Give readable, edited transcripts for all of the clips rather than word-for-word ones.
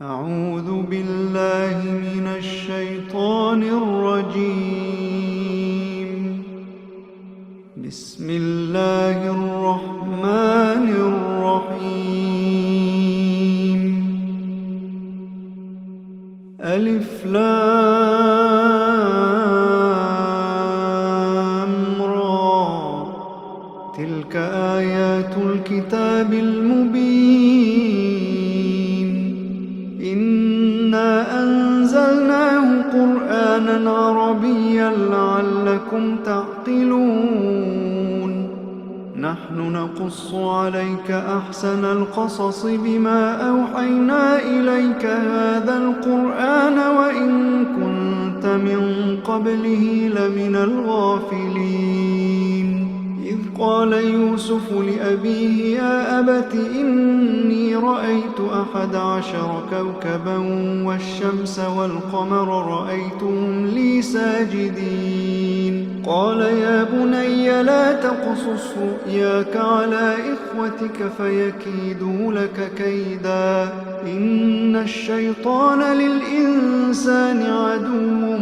أعوذ بالله من الشيطان الرجيم. بسم الله الرحمن الرحيم. ألف لام را، تلك آيات الكتاب المبين. إنا أنزلناه قرآنا عربيا لعلكم تعقلون. نحن نقص عليك أحسن القصص بما أوحينا إليك هذا القرآن وإن كنت من قبله لمن الغافلين. إذ قال يوسف لأبيه يا أبت إني رأيت 11 كوكبا والشمس والقمر رأيتهم لي ساجدين. قال يا بني لا تقصص رؤياك على إخوتك فيكيدوا لك كيدا إن الشيطان للإنسان عدو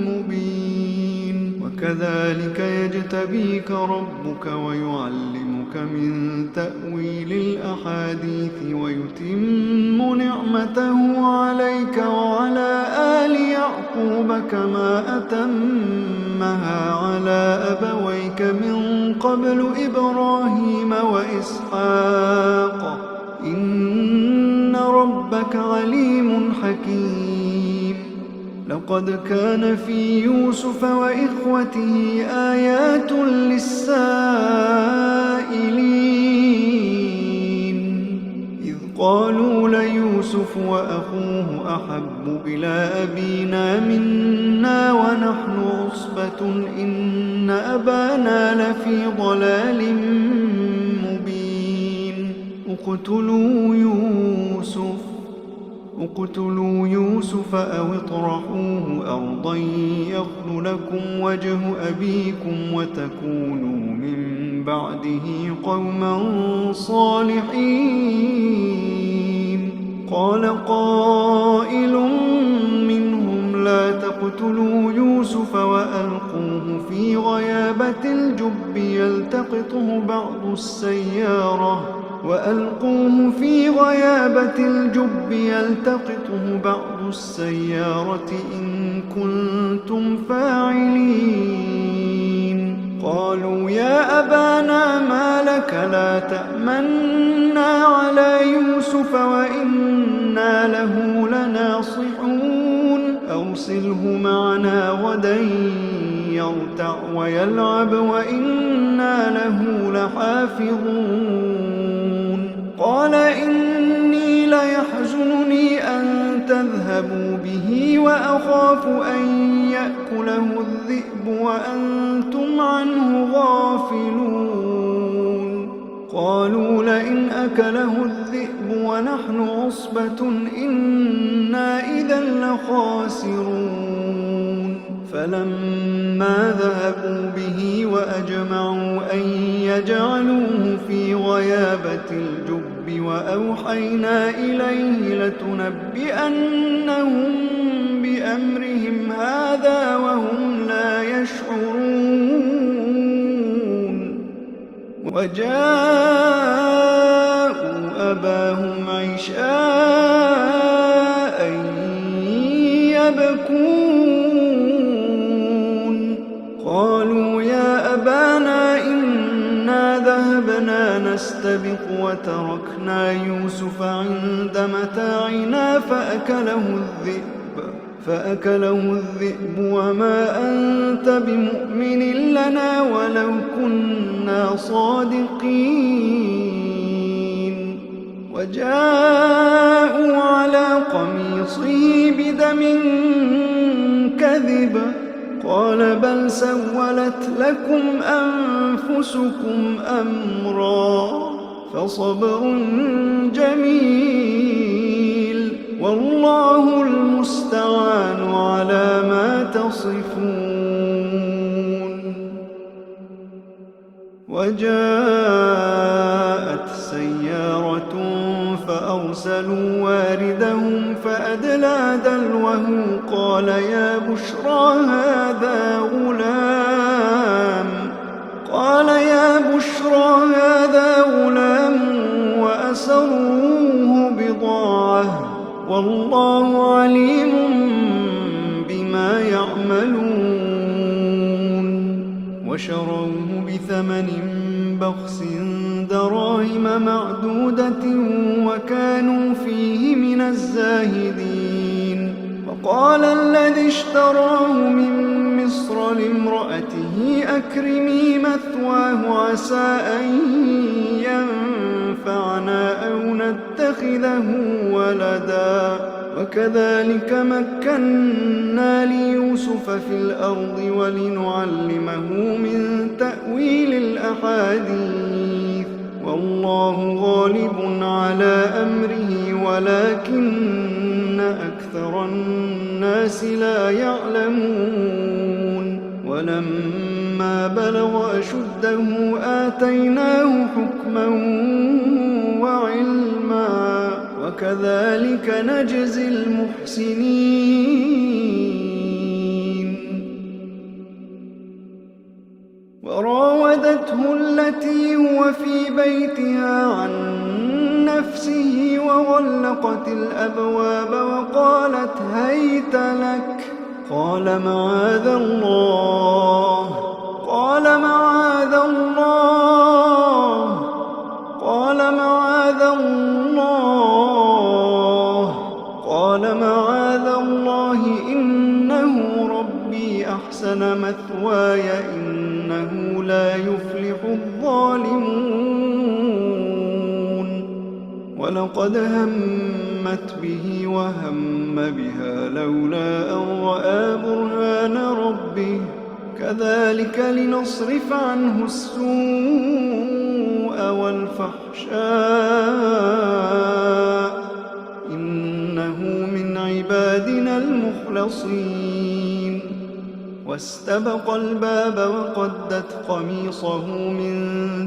مبين. وكذلك يجتبيك ربك ويعلمك من تأويل الأحاديث ويتم نعمته عليك وعلى آل يعقوب كما أتمها على أبويك من قبل إبراهيم وإسحاق إن ربك عليم حكيم. لقد كان في يوسف وإخوته آيات للسائلين إذ قالوا ليوسف وأخوه أحب إلى أبينا منا ونحن عصبة إن أبانا لفي ضلال مبين. اقتلوا يوسف أو اطرحوه أرضا يخل لكم وجه أبيكم وتكونوا من بعده قوما صالحين. قال قائل منهم لا تقتلوا يوسف وألقوه في غيابة الجب يلتقطه بعض السيارة إن كنتم فاعلين. قالوا يا أبانا ما لك لا تأمنا على يوسف وإنا له لناصحون. أرسله معنا غدا يرتع ويلعب وإنا له لحافظون. قال إني ليحزنني أن تذهبوا به وأخاف أن يأكله الذئب وأنتم عنه غافلون. قالوا لئن أكله الذئب ونحن عصبة إنا إذا لخاسرون. فلما ذهبوا به وأجمعوا أن يجعلوه في غيابة الجب وأوحينا إليه لتنبئنهم بأمرهم هذا وهم لا يشعرون. وجاءوا أباهم عشاء يبكون. قالوا يا أبانا إنا ذهبنا نستبق وتركنا يوسف عند متاعنا فأكله الذئب وما أنت بمؤمن لنا ولو كنا صادقين. وجاءوا على قميصه بدم كذب قال بل سولت لكم أنفسكم أمرا فصبر جميل والله المستعان على ما تصفون. وجاءت سيارة فأرسلوا واردهم فأدلى دلوه قال يا بشرى هذا غلام وأسروه بضاعة والله عليم بما يعملون وشروه بثمن بخس دراهم معدودة وكانوا فيه من الزاهدين وقال الذي اشتراه من مصر لامرأته أكرمي مثواه عسى أن ينفعنا أو نتخذه ولدا وكذلك مكنا ليوسف في الأرض ولنعلمه من تأويل الأحاديث والله غالب على أمره ولكن أكثر الناس لا يعلمون ولما بلغ أشده آتيناه حكما وعلما وكذلك نجزي المحسنين وراودته التي هو في بيتها عن نفسه وغلقت الأبواب وقالت هيت لك قال معاذ الله إنه ربي أحسن مثواي إنه لا يفلح الظالمون ولقد همت به وهم بها لولا أن رأى برهان ربه كذلك لنصرف عنه السوء والفحشاء إنه من عبادنا المخلصين واستبق الباب وقدت قميصه من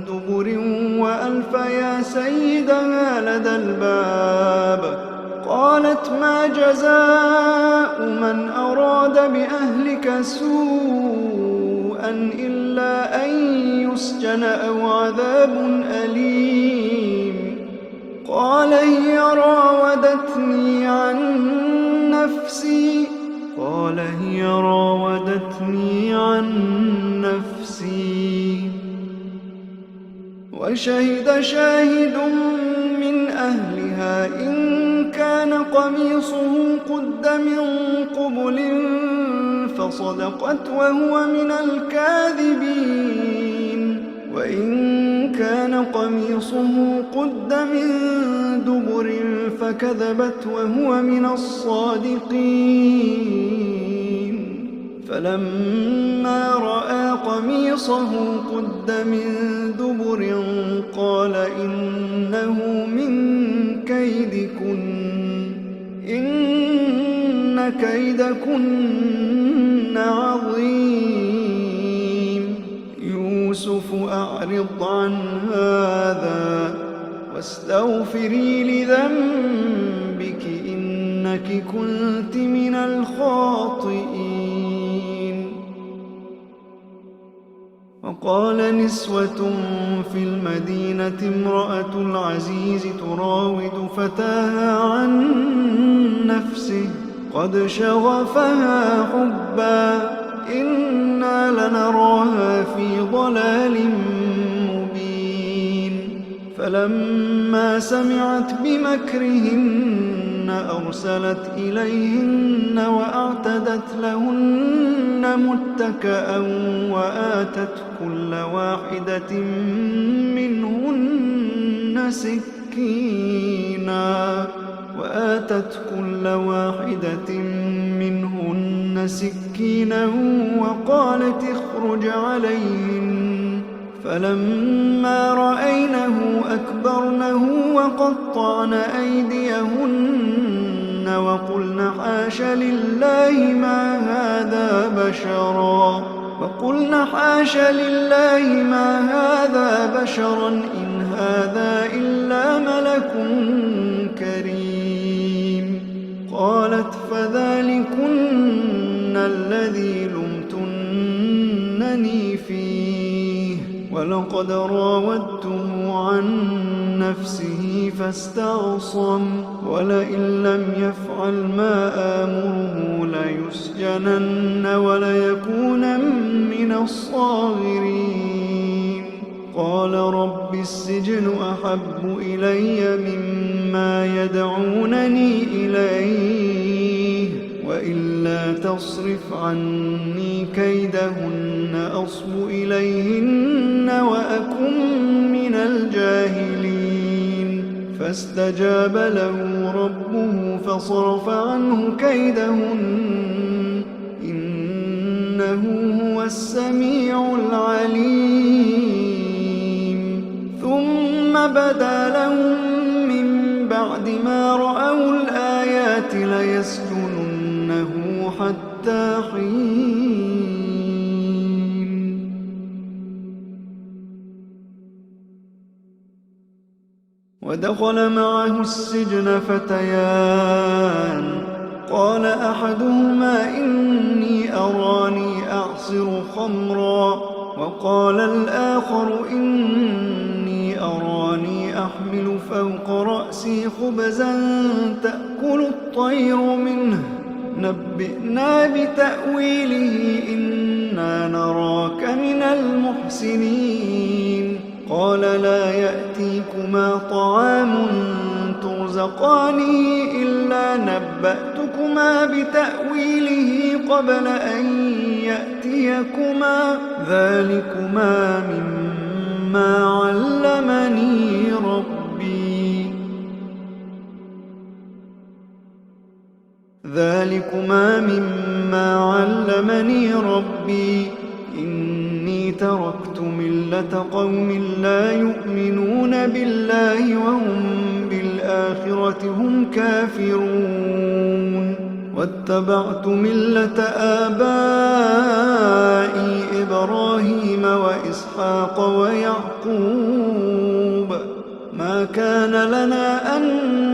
دبر وألف يا سيدها لدى الباب قالت ما جزاء من أراد بأهلك سوءا إلا أن يسجن أو عذاب أليم قال هي راودتني عن نفسي وشهد شاهد من أهلها إن كان قميصه قد من قبل فصدقت وهو من الكاذبين وإن كان قميصه قد من دبر فكذبت وهو من الصادقين فلما رأى قميصه قد من دبر قال إنه من كيدكن إن كيدكن عظيم يوسف أعرض عن هذا واستغفري لذنبك إنك كنت من الخاطئين وقال نسوة في المدينة امرأة العزيز تراود فتاها عن نفسه قد شغفها حبا إنا لنراها في ضلال مبين فلما سمعت بمكرهن أرسلت إليهن وأعتدت لهن متكأ وآتت كل واحدة منهن سكينا وقالت اخرج عليهن فلما رأينه أكبرنه وقطعن أيديهن وقلن حاش لله ما هذا بشرا إن هذا إلا ملك كريم ولقد راودته عن نفسه فاستعصم ولئن لم يفعل ما آمره ليسجنن وليكونن من الصاغرين قال رب السجن أحب إلي مما يدعونني إليه وإلا تصرف عني كيدهن أصب إليهن وأكن من الجاهلين فاستجاب له ربه فصرف عنه كيدهن إنه هو السميع العليم ثم بدا لهم من بعد ما رأوا الآيات ليسجننه حتى حين ودخل معه السجن فتيان قال أحدهما إني أراني أعصر خمرا وقال الآخر إني أراني أحمل فوق رأسي خبزا تأكل الطير منه نبئنا بتأويله إنا نراك من المحسنين قال لا يأتيكما طعام ترزقانه إلا نبأتكما بتأويله قبل أن يأتيكما ذلكما مما علمني ربي إني تركت ملة قوم لا يؤمنون بالله وهم بالآخرة هم كافرون واتبعت ملة آبائي إبراهيم وإسحاق ويعقوب ما كان لنا أن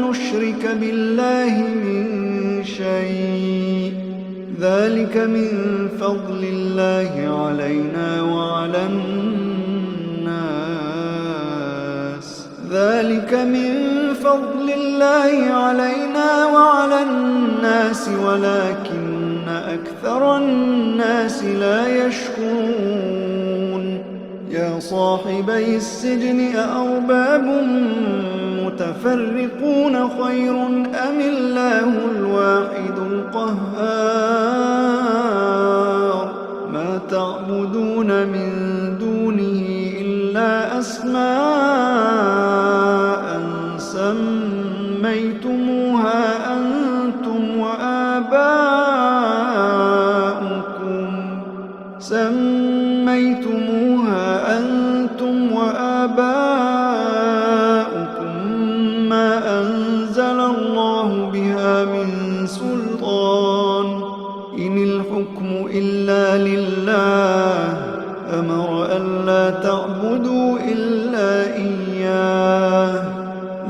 نشرك بالله من شيء ذلك من فضل الله علينا وعلى الناس ولكن أكثر الناس لا يشكرون يا صاحبي السجن أأرباب متفرقون خير أم الله الواحد القهار ما تعبدون من دونه إلا أسماء سميتموها أنتم وآباؤكم ما أنزل الله بها من سلطان إن الحكم إلا لله أمر ألا تعبدوا إلا إياه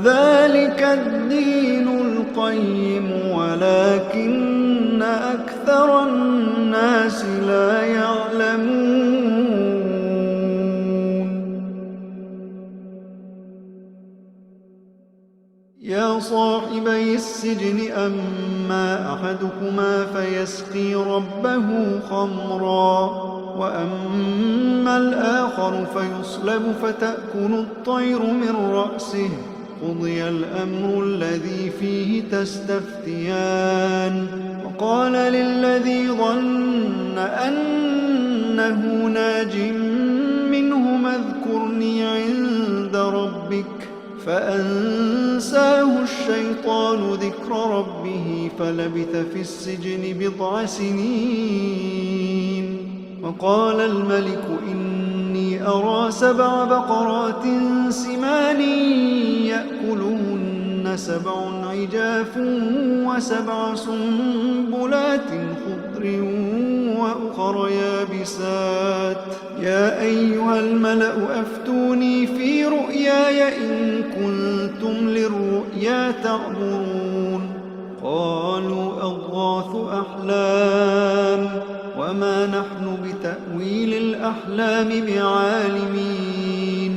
ذلك الدين القيم ولكن أكثر الناس لا يعلمون يا صاحبي السجن أما أحدكما فيسقي ربه خمرا وأما الآخر فيصلب فتأكل الطير من رأسه قضي الأمر الذي فيه تستفتيان وقال للذي ظن أنه ناج منهما اذكرني عند ربك فأنساه الشيطان ذكر ربه فلبث في السجن 9 سنين وقال الملك إني أرى 7 بقرات سمان يأكلهن 7 عجاف و7 سنبلات خضر وأخر يابسات يا أيها الملأ أفتوني في رؤياي إن كنتم للرؤيا تعبرون قالوا أضغاث أحلام وما نحن بتأويل الأحلام بعالمين.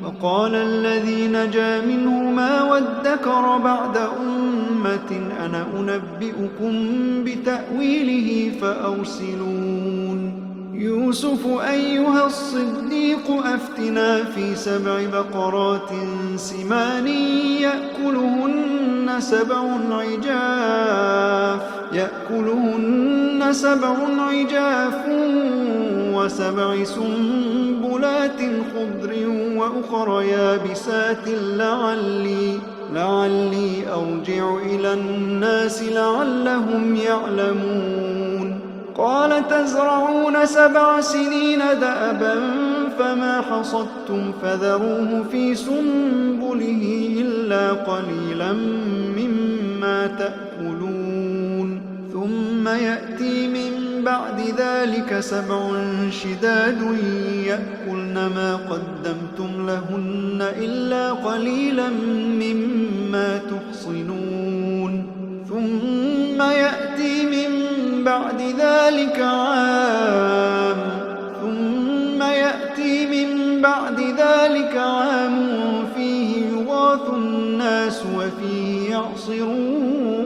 وقال الذي نجا منهما وادكر بعد أمة أنا أنبئكم بتأويله فأرسلون. يوسف أيها الصديق أفتنا في 7 بقرات سمان يأكلهن 7 عجاف و7 سنبلات خضر وأخر يابسات لعلي أرجع إلى الناس لعلهم يعلمون. قال تزرعون 7 سنين دأبا فما حصدتم فذروه في سنبله إلا قليلا مما تأكلون. ثم يأتي من بعد ذلك 7 شداد يأكلن ما قدمتم لهن إلا قليلا مما تحصنون. ثم يأتي من بعد ذلك عام فيه يغاث الناس وفيه يعصرون.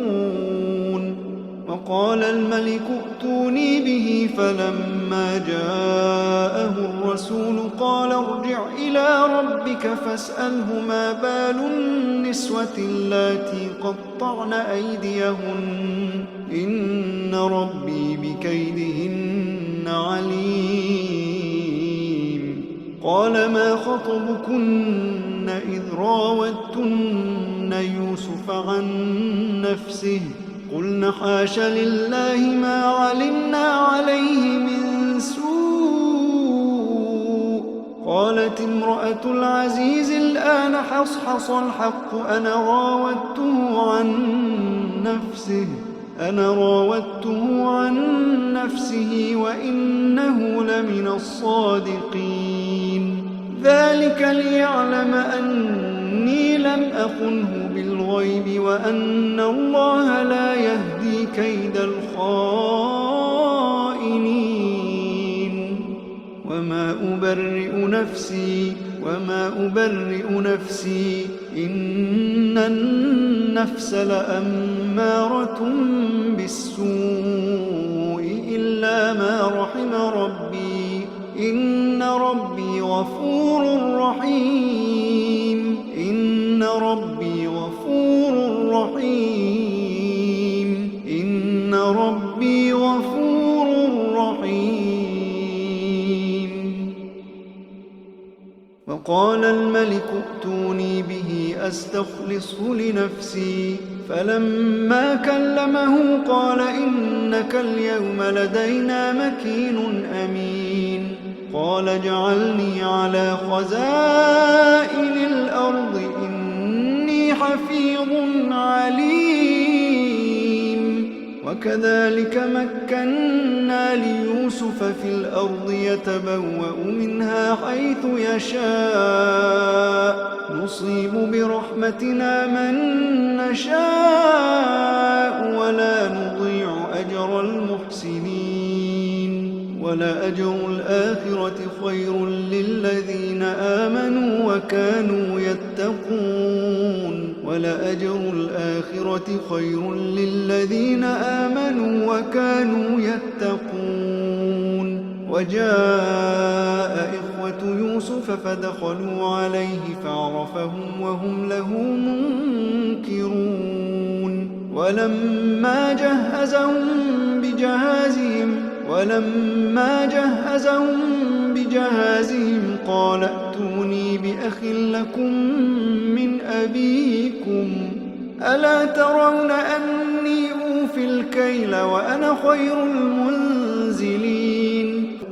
وقال الملك ائتوني به فلما جاءه الرسول قال ارجع إلى ربك فاسأله ما بال النسوة اللاتي قطعن أيديهن إن ربي بكيدهن عليم. قال ما خطبكن إذ راوتن يوسف عن نفسه قلن حاش لله ما علمنا عليه من سوء. قالت امرأة العزيز الآن حصحص الحق أنا راودته عن نفسه وإنه لمن الصادقين. ذلك ليعلم أني لم أخنه بالغيب وأن الله لا يهدي كيد الخائنين. وما أبرئ نفسي إن النفس لأمارة بالسوء إلا ما رحم ربي إن ربي غفور رحيم. وقال الملك ائتوني به أستخلصه لنفسي فلما كلمه قال إنك اليوم لدينا مكين أمين. قال اجعلني على خزائن الأرض إني حفيظ عليم. وكذلك مكنا ليوسف في الأرض يتبوأ منها حيث يشاء نصيب برحمتنا من نشاء ولا نضيع أجر المحسنين. ولأجر الآخرة خير للذين آمنوا وكانوا يتقون. وجاء إخوة يوسف فدخلوا عليه فعرفهم وهم له منكرون. ولما جهزهم بجهازهم قال ائتوني بأخ لكم من أبيكم ألا ترون أني أوفي الكيل وأنا خير المنزلين.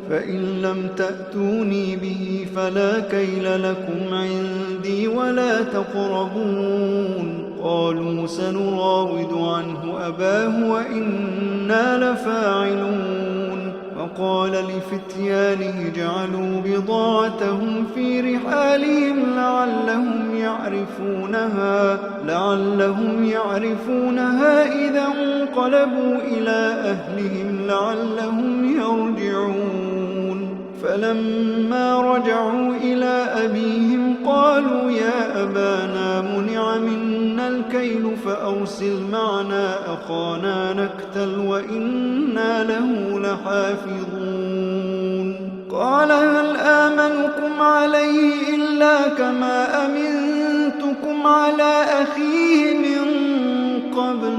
فإن لم تأتوني به فلا كيل لكم عندي ولا تقربون. قالوا سنراود عنه أباه وإنا لفاعلون. وقال لفتيانه اجعلوا بضاعتهم في رحالهم لعلهم يعلمون يعرفونها إذا انقلبوا إلى أهلهم لعلهم يرجعون فلما رجعوا إلى أبيهم قالوا يا أبانا منع منا الكيل فأرسل معنا أخانا نكتل وإنا له لحافظون قال هل آمنكم عليه إلا كما أمنتكم على أخيه من قبل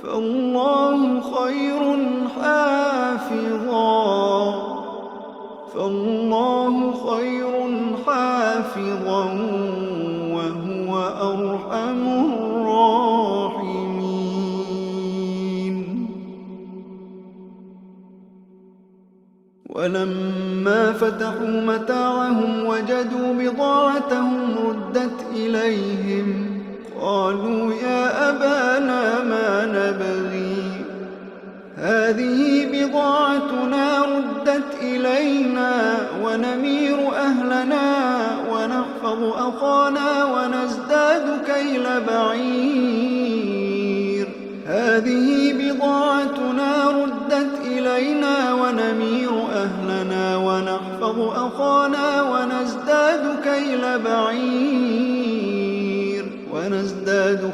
فالله خير حافظا وهو أرحم الراحمين. ولما فتحوا متاعهم وجدوا بضاعتهم ردت إليهم قالوا يا أبانا ما نبغي هذه بضاعتنا ردت إلينا ونمير أهلنا ونحفظ أخانا ونزداد كيل بعير هذه بضاعتنا ردت إلينا ونمير أهلنا ونحفظ أخانا ونزداد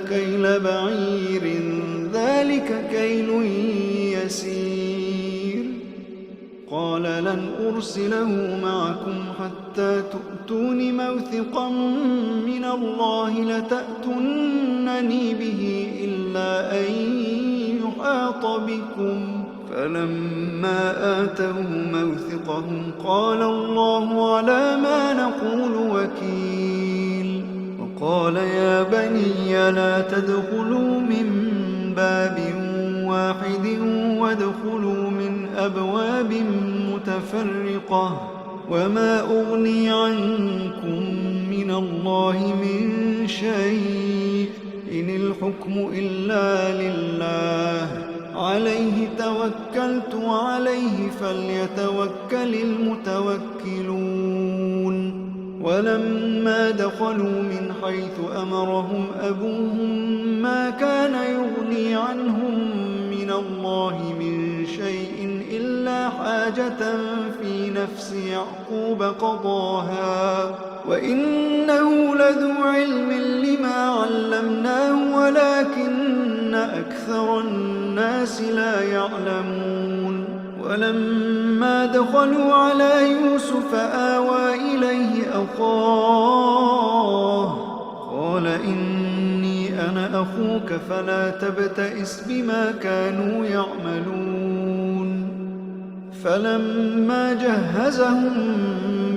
كيل بعير ذلك كيل يسير قال لن أرسله معكم حتى تؤتون موثقا من الله لتأتونني به إلا أن يحاط بكم فلما آتوه موثقهم قال الله على ما نقول وكيل وقال يا بني لا تدخلوا من باب واحد وادخلوا من أبواب متفرقة وما أغني عنكم من الله من شيء إن الحكم إلا لله عليه توكلت وعليه فليتوكل المتوكلون ولما دخلوا من حيث أمرهم أبوهم ما كان يغني عنهم من الله من شيء إلا حاجة في نفس يعقوب قضاها وإنه لذو علم لما علمناه ولكن أكثر الناس لا يعلمون ولما دخلوا على يوسف آوى إليه أخاه قال إني أنا أخوك فلا تبتئس بما كانوا يعملون فلما جهزهم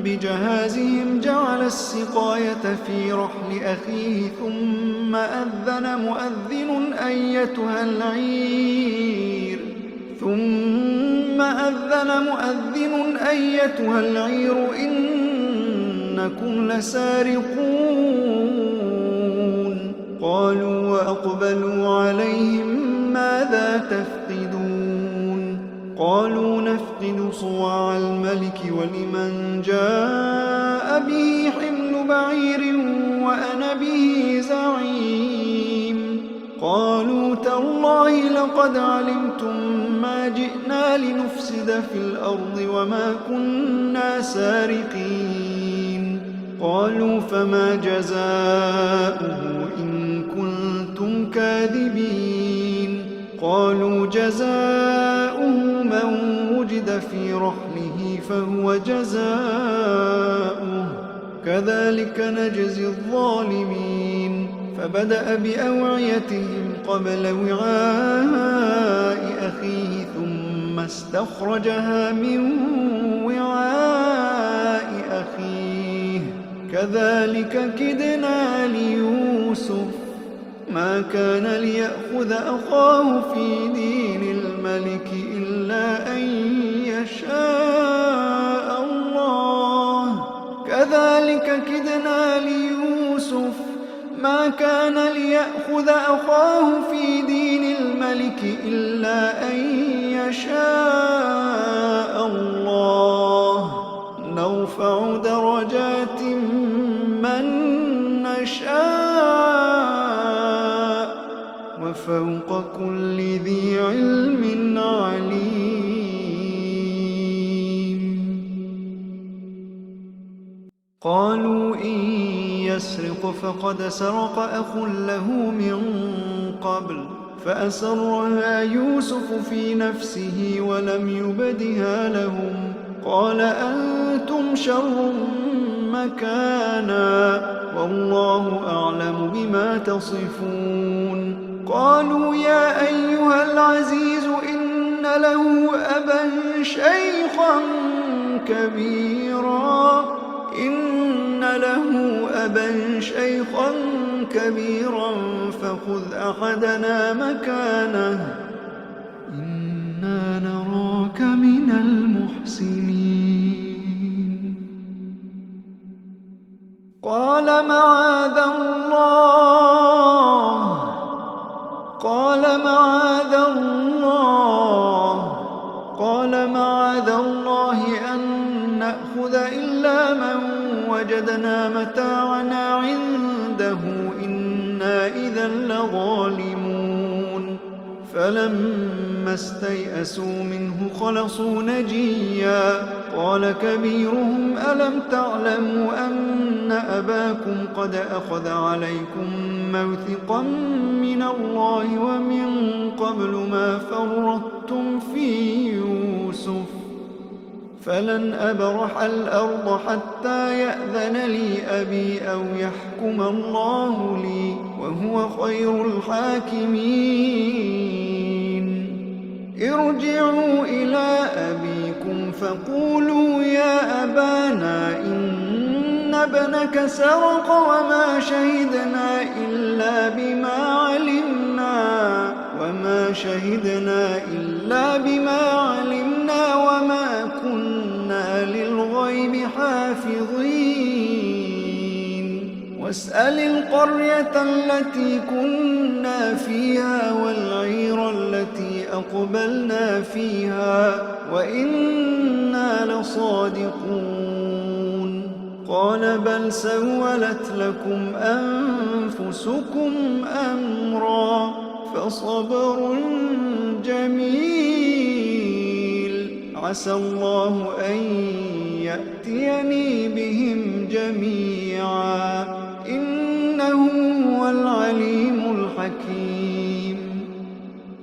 بجهازهم جعل السقاية في رحل أخيه ثم أذن مؤذن أيتها العير إنكم لسارقون قالوا وأقبلوا عليهم ماذا تفقدون قالوا نفقد صواع الملك ولمن جاء به حمل بعير وأنا به زعيم قالوا تالله لقد علمتم ما جئنا لنفسد في الأرض وما كنا سارقين قالوا فما جزاؤه إن كنتم كاذبين قالوا جزاؤه من وجد في رحله فهو جزاؤه كذلك نجزي الظالمين فبدأ بأوعيتهم قبل وعاء أخيه ثم استخرجها من وعاء أخيه كذلك كدنا ليوسف ما كان ليأخذ أخاه في دين الملك إلا أن يشاء الله كذلك كدنا ليوسف ما كان ليأخذ أخاه في دين الملك إلا أن يشاء الله نرفع درجات من وفوق كل ذي علم عليم. قالوا إن يسرق فقد سرق أخ له من قبل فأسرها يوسف في نفسه ولم يبدها لهم قال أنتم شر مكانا والله أعلم بما تصفون. قالوا يا أيها العزيز إن له أبا شيخا كبيرا فخذ أحدنا مكانه إنا نراك من المحسنين. قال معاذ الله أن نأخذ إلا من وجدنا متاعنا عنده إنا إذا لظالمون. فلما استيئسوا منه خلصوا نجيا قال كبيرهم ألم تعلموا أن أباكم قد أخذ عليكم موثقا من الله ومن قبل ما فرطتم في يوسف فلن أبرح الأرض حتى يأذن لي أبي أو يحكم الله لي وهو خير الحاكمين. ارجعوا إلى أبيكم فقولوا يا أبانا إن ابنك سرق وما شهدنا إلا بما علمنا وما كنا للغيب حافظين. واسأل القرية التي كنا فيها والعير التي أقبلنا فيها وإنا لصادقون. قال بل سولت لكم أنفسكم أمرا فصبر جميل عسى الله أن يأتيني بهم جميعا إنه هو العليم الحكيم.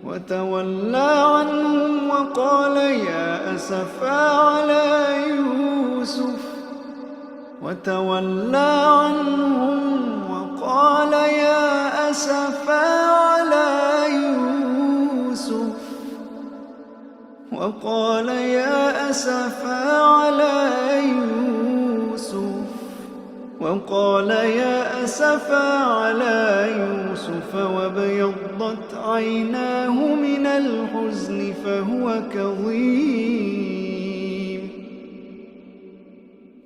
وتولى عنهم وقال يا أسفا على يوسف وقال يا أسفا على يوسف وابيضت عيناه من الحزن فهو كظيم.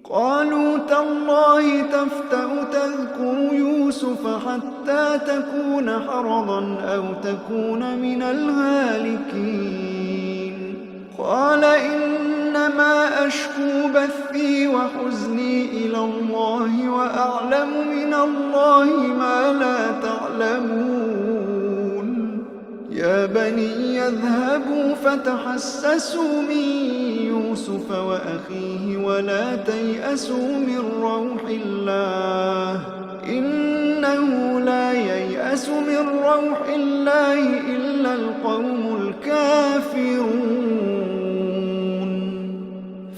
قالوا تالله تفتأ تذكر يوسف حتى تكون حرضا أو تكون من الهالكين. قال إنما أشكو بثي وحزني إلى الله وأعلم من الله ما لا تعلمون. يا بني يذهبوا فتحسسوا من يوسف وأخيه ولا تيأسوا من روح الله إنه لا ييأس من روح الله إلا القوم الكافرون.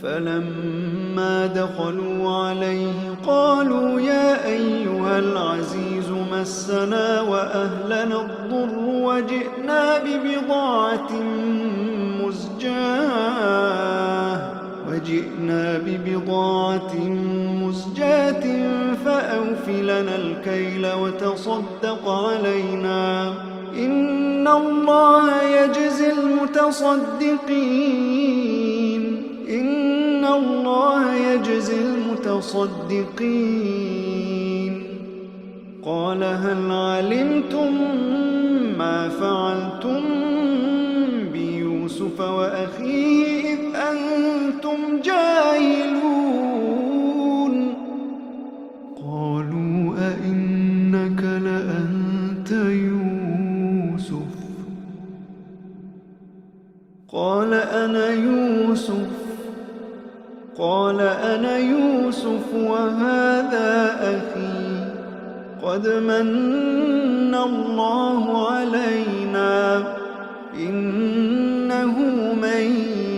فلما دخلوا عليه قالوا يا أيها العزيز مسنا وأهلنا الضر وجئنا ببضاعة مزجاة فأوف لنا الكيل وتصدق علينا إن الله يجزي المتصدقين. قال هل علمتم ما فعلتم بيوسف وأخيه إذ أنتم جاهلون. قالوا أئنك لأنت يوسف يوسف؟ قال أنا يوسف وهذا أخي، قد من الله علينا، إنه من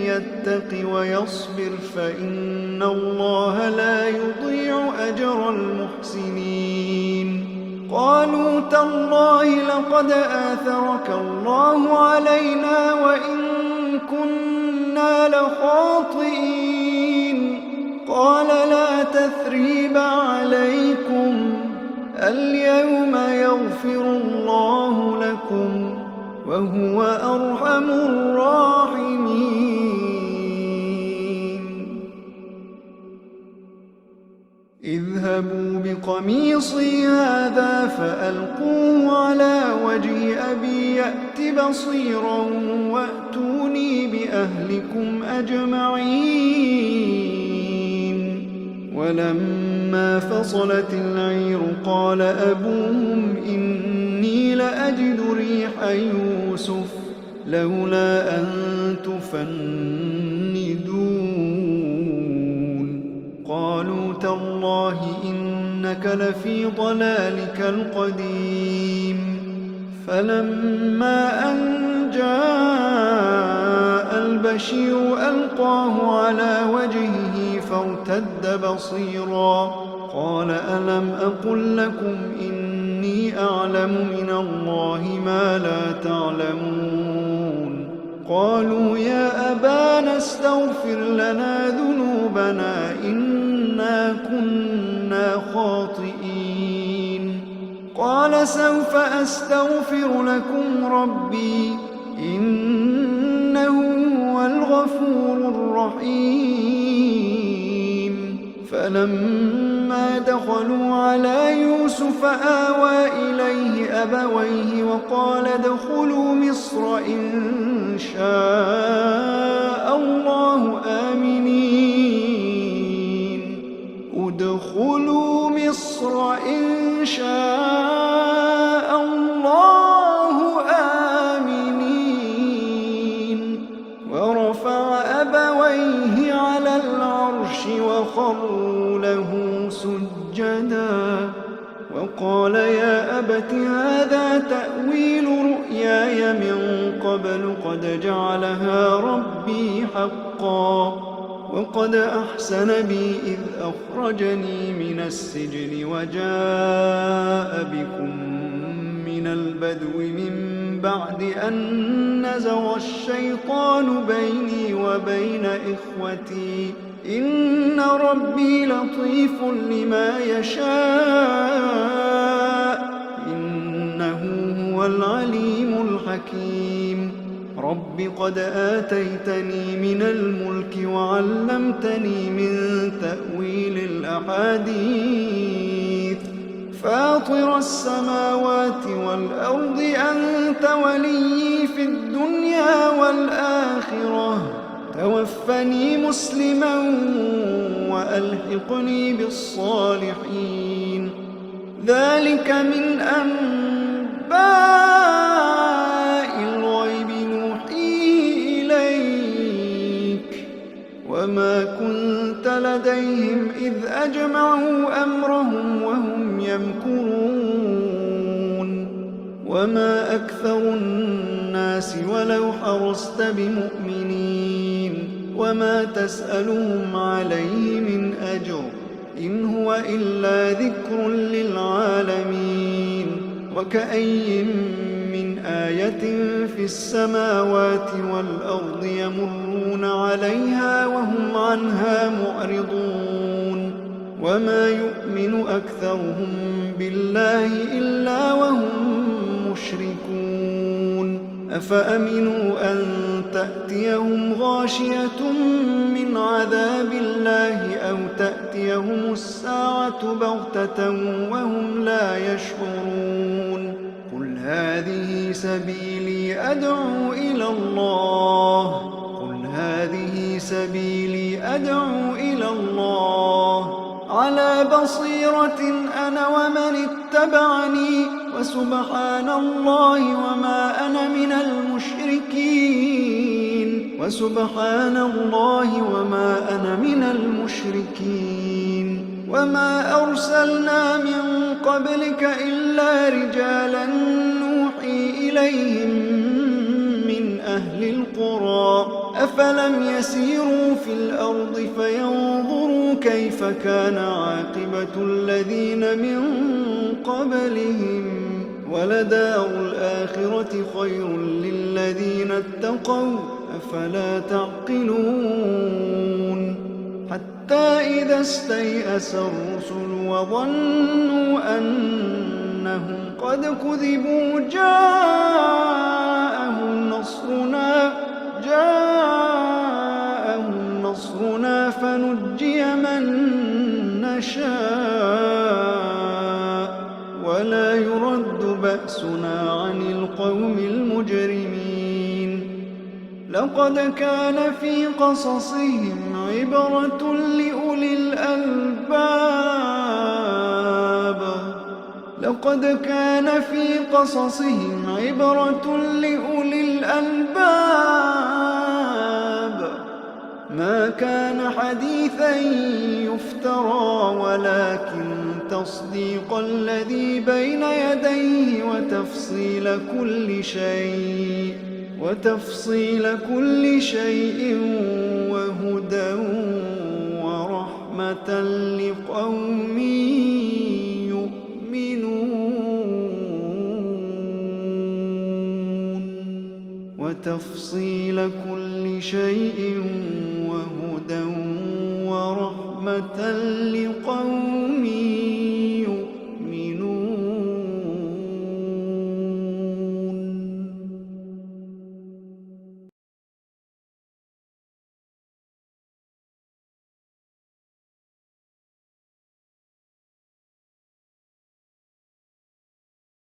يتق ويصبر فإن الله لا يضيع أجر المحسنين. قالوا تالله لقد آثرك الله علينا وإن كنا لخاطئين. قال لا تثريب عليكم، اليوم يغفر الله لكم وهو أرحم الراحمين. اذهبوا بقميصي هذا فألقوه على وجه أبي يأت بصيرا وأتوني بأهلكم أجمعين. ولما فصلت العير قال أبوهم إني لأجد ريح يوسف لولا أن تفندون. قالوا تالله إنك لفي ضلالك القديم. فلما أن جاء البشير ألقاه على وجهه فارتد بصيرا. قال ألم أقل لكم إني أعلم من الله ما لا تعلمون. قالوا يا أبانا استغفر لنا ذنوبنا إنا كنا خاطئين. قال سوف أستغفر لكم ربي إنه هو الغفور الرحيم. فلما دخلوا على يوسف آوى إليه أبويه وقال ادخلوا مصر إن شاء الله آمنين. ادخلوا مصر إن شاء الله آمنين. ورفع أبويه على العرش وخروا له سجدا وقال يا أبت هذا تأويل رؤياي من قبل قد جعلها ربي حقا وقد أحسن بي إذ أخرجني من السجن وجاء بكم من البدو من بعد أن نزغ الشيطان بيني وبين إخوتي إن ربي لطيف لما يشاء إنه هو العليم الحكيم. رب قد آتيتني من الملك وعلمتني من تأويل الأحاديث فاطر السماوات والأرض أنت ولي في الدنيا والآخرة توفني مسلما وألحقني بالصالحين. ذلك من أنباء الغيب نوحيه إليك وما كنت لديهم إذ أجمعوا أمرهم وهم يمكرون. وما أكثر الناس ولو حرصت بمؤمنين وما تسألهم عليه من أجر إن هو إلا ذكر للعالمين. وكأي من آية في السماوات والأرض يمرون عليها وهم عنها معرضون. وما يؤمن أكثرهم بالله إلا وهم مشركون. أفأمنوا أن تأتيهم غاشية من عذاب الله أو تأتيهم الساعة بغتة وهم لا يشعرون. قل هذه سبيلي أدعو إلى الله أدعو إلى الله على بصيرة أنا ومن اتبعني وسبحان الله وما أنا من المشركين. وسبحان الله وما أنا من المشركين. وما أرسلنا من قبلك إلا رجالا نوحي إليهم من أهل القرى أفلم يسيروا في الأرض فينظروا كيف كان عاقبة الذين من قبلهم ولدار الآخرة خير للذين اتقوا أفلا تعقلون. حتى إذا استيأس الرسل وظنوا أنهم قد كذبوا جاءهم نصرنا فنجي من نشاء ولا يرد بأسنا عن القوم المجرمين. لقد كان في قصصهم عبرة لأولي الألباب ما كان حديثا يفترى ولكن تصديق الذي بين يديه وتفصيل كل شيء وهدى ورحمة لقوم يؤمنون.